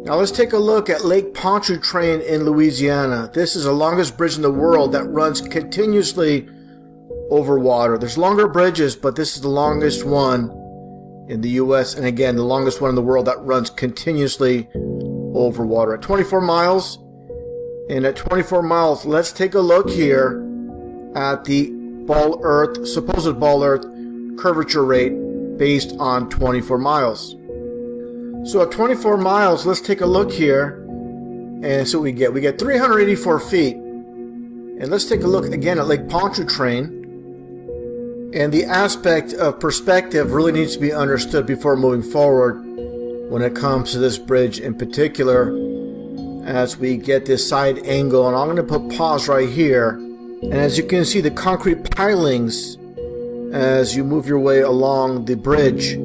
Now let's take a look at Lake Pontchartrain in Louisiana. This is the longest bridge in the world that runs continuously over water. There's longer bridges, but this is the longest one in the US, and again, the longest one in the world that runs continuously over water at 24 miles. And at 24 miles, let's take a look here at the supposed ball earth curvature rate based on 24 miles. So at 24 miles, let's take a look here and see what we get. We get 384 feet. And let's take a look again at Lake Pontchartrain. And the aspect of perspective really needs to be understood before moving forward when it comes to this bridge in particular, as we get this side angle. And I'm going to put pause right here. And as you can see, the concrete pilings as you move your way along the bridge.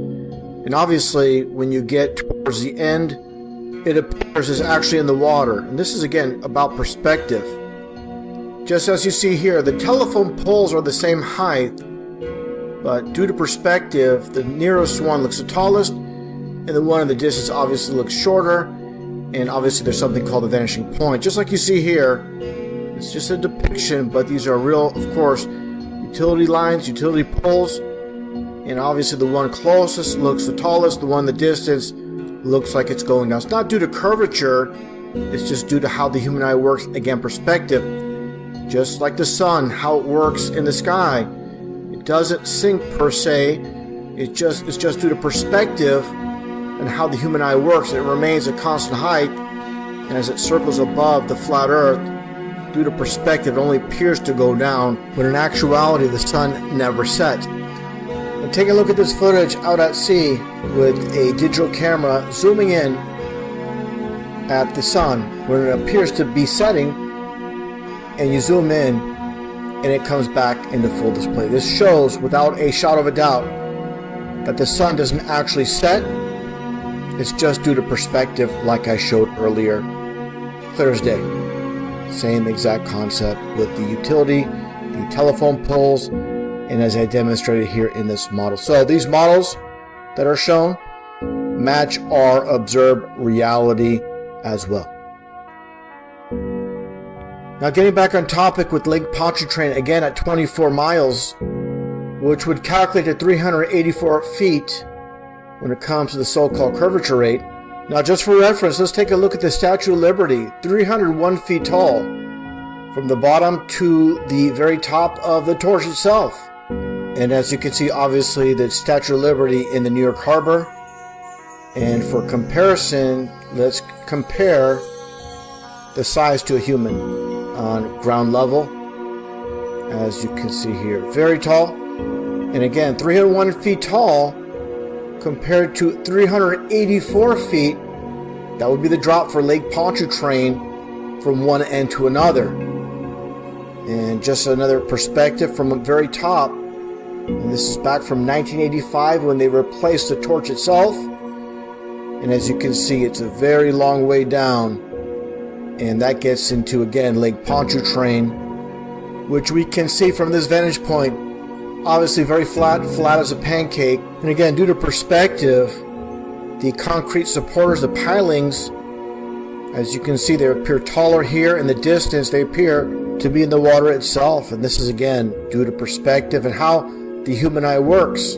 And obviously, when you get towards the end, it appears it's actually in the water. And this is, again, about perspective. Just as you see here, the telephone poles are the same height, but due to perspective, the nearest one looks the tallest, and the one in the distance obviously looks shorter. And obviously, there's something called the vanishing point. Just like you see here, it's just a depiction, but these are real, of course, utility lines, utility poles. And obviously the one closest looks the tallest, the one in the distance looks like it's going down. It's not due to curvature, it's just due to how the human eye works. Again, perspective. Just like the sun, how it works in the sky. It doesn't sink per se, it's just due to perspective and how the human eye works. It remains a constant height, and as it circles above the flat earth, due to perspective, it only appears to go down, when in actuality the sun never sets. And take a look at this footage out at sea with a digital camera zooming in at the sun when it appears to be setting, and you zoom in and it comes back into full display. This shows without a shadow of a doubt that the sun doesn't actually set. It's just due to perspective, like I showed earlier, clear as day. Same exact concept with the utility, the telephone poles, and as I demonstrated here in this model. So these models that are shown match our observed reality as well. Now getting back on topic with Lake Pontchartrain, again at 24 miles, which would calculate at 384 feet when it comes to the so-called curvature rate. Now just for reference, let's take a look at the Statue of Liberty, 301 feet tall, from the bottom to the very top of the torch itself. And as you can see, obviously, the Statue of Liberty in the New York Harbor. And for comparison, let's compare the size to a human on ground level. As you can see here, very tall. And again, 301 feet tall compared to 384 feet. That would be the drop for Lake Pontchartrain from one end to another. And just another perspective from the very top. And this is back from 1985 when they replaced the torch itself. And as you can see, it's a very long way down. And that gets into, again, Lake Pontchartrain, which we can see from this vantage point. Obviously very flat as a pancake. And again, due to perspective, the concrete supporters, the pilings, as you can see, they appear taller here. In the distance, they appear to be in the water itself. And this is, again, due to perspective and how the human eye works.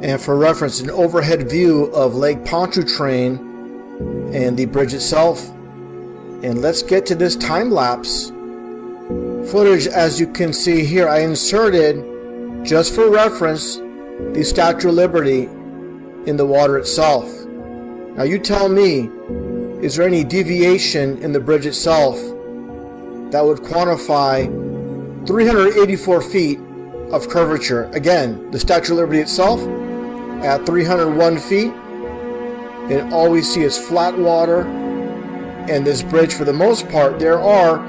And for reference, an overhead view of Lake Pontchartrain and the bridge itself. And let's get to this time-lapse footage. As you can see here, I inserted, just for reference, the Statue of Liberty in the water itself. Now you tell me, is there any deviation in the bridge itself that would quantify 384 feet of curvature? Again, the Statue of Liberty itself at 301 feet, and all we see is flat water. And this bridge, for the most part, there are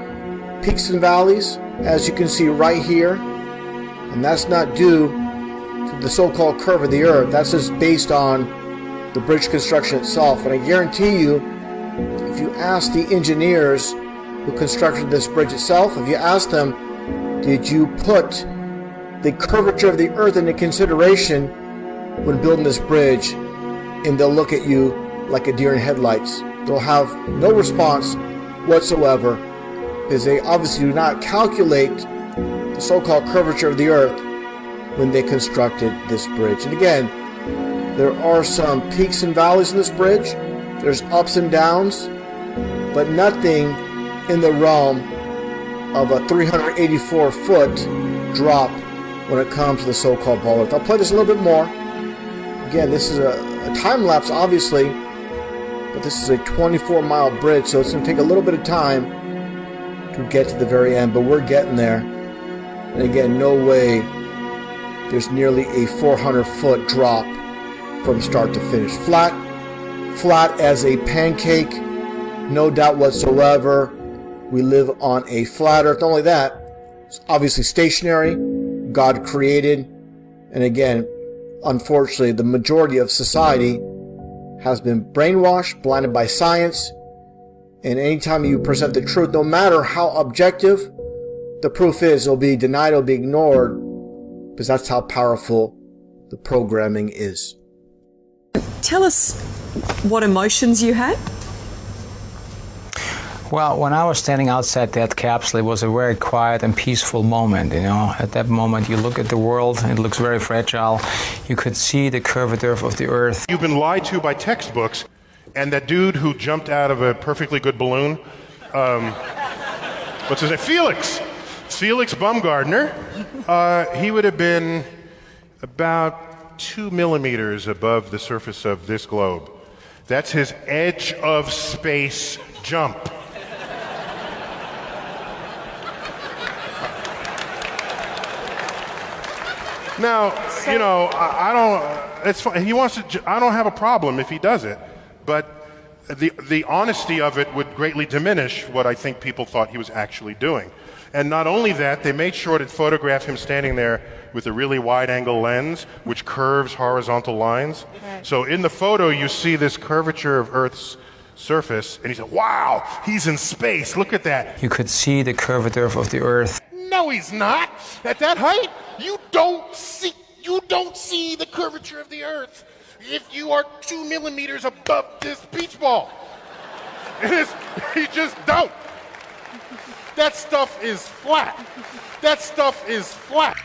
peaks and valleys, as you can see right here, and that's not due to the so-called curve of the earth. That's just based on the bridge construction itself. And I guarantee you, if you ask the engineers who constructed this bridge itself, if you ask them, did you put the curvature of the earth into consideration when building this bridge, and they'll look at you like a deer in headlights. they'll have no response whatsoever, because they obviously do not calculate the so-called curvature of the earth when they constructed this bridge. And again, there are some peaks and valleys in this bridge. There's ups and downs, but nothing in the realm of a 384-foot drop when it comes to the so-called ball earth. I'll play this a little bit more. Again, this is a time lapse, obviously, but this is a 24-mile bridge, so it's going to take a little bit of time to get to the very end, but we're getting there. And again, no way there's nearly a 400-foot drop from start to finish. Flat as a pancake, no doubt whatsoever. We live on a flat earth. Not only that, it's obviously stationary, God created, and again, unfortunately, the majority of society has been brainwashed, blinded by science, and anytime you present the truth, no matter how objective the proof is, it'll be denied, it'll be ignored, because that's how powerful the programming is. Tell us what emotions you had. Well, when I was standing outside that capsule, it was a very quiet and peaceful moment, you know. At that moment, you look at the world, it looks very fragile. You could see the curvature of the earth. You've been lied to by textbooks, and that dude who jumped out of a perfectly good balloon, what's his name? Felix Baumgartner, he would have been about 2 millimeters above the surface of this globe. That's his edge of space jump. Now, you know, I don't, it's fine. He wants to, I don't have a problem if he does it, but the honesty of it would greatly diminish what I think people thought he was actually doing. And not only that, they made sure to photograph him standing there with a really wide-angle lens, which curves horizontal lines. Right. So in the photo, you see this curvature of Earth's surface, and he said, wow, he's in space, look at that. You could see the curvature of the earth. No, he's not. At that height, you don't see the curvature of the earth if you are 2 millimeters above this beach ball. You just don't. That stuff is flat. That stuff is flat.